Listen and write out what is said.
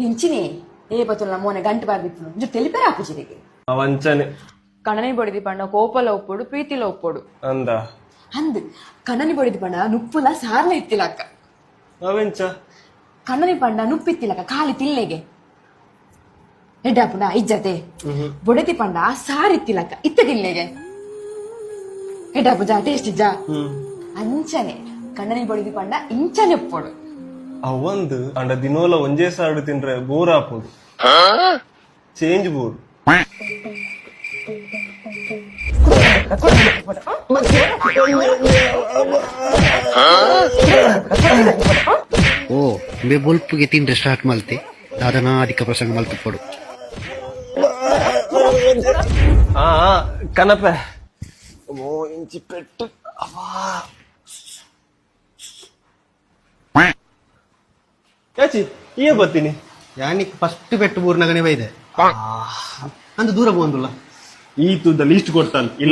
ఇంచిని ఏ పతుల మోన గంట బార్బిత్తును జు తెలిపారా పూజరికి అవంచనే కణని బొడిది పండ కోపల ఒప్పుడు ప్రీతిలో ఒప్పుడు అందా ಅಂದ್ ಕಣ್ಣನಿ ಬಡಿದ ಪಂಡ ನುಪ್ಪುಲ ಸಾರ್ಲ ಇತ್ತಿಲಕ್ಕ ಅವೆಂಚ ಕಣ್ಣನಿ ಪಂಡ ನುಪ್ಪಿತ್ತಿಲಕ್ಕ ಖಾಲಿ ತಿಲ್ಲೆಗೆ ಎಡ್ಡಾಪುಂಡ ಇಜ್ಜತೆ ಬೊಡೆತಿ ಪಂಡ ಸಾರ್ ಇತ್ತಿಲಕ್ಕ ಇತ್ತ ತಿಲ್ಲೆಗೆ ಎಡ್ಡಾಪುಜ ಟೇಸ್ಟ್ ಇಜ್ಜ ಅಂಚನೆ ಕಣ್ಣನಿ ಬಡಿದ ಪಂಡ ಇಂಚನೆ ಒಪ್ಪೋಡು ಅವಂದು ಅಂಡ ದಿನೋಲ ಒಂಜೇ ಸಾರ್ಡು ತಿಂದ್ರೆ ಬೋರ್ ಆಪೋಡು ಚೇಂಜ್ ಬೋರ್ ಓ ಬೆ ಬೊಲ್ಪುಗೆ ತಿಂದ್ರೆ ಸ್ಟಾರ್ಟ್ ಮಲ್ತೆ ದಾದನ ಅಧಿಕ ಪ್ರಸಂಗ ಮಲ್ತು ಕೊಡು ಆ ಕನಪೆ ಓ ಇಂಚಿ ಪೆಟ್ಟು ಅವಾ ಯಾಚಿ ಈ ಬತ್ತೀನಿ ಯಾನಿಕ್ ಫಸ್ಟ್ ಬೆಟ್ಟು ಬೂರ್ನಗನೆ ಬೈದೆ ಅಂದು ದೂರ ಬಂದುಲ್ಲ ಈ ತುದ್ದ ಲೀಸ್ಟ್ ಕೊಡ್ತಾನೆ ಇಲ್ಲ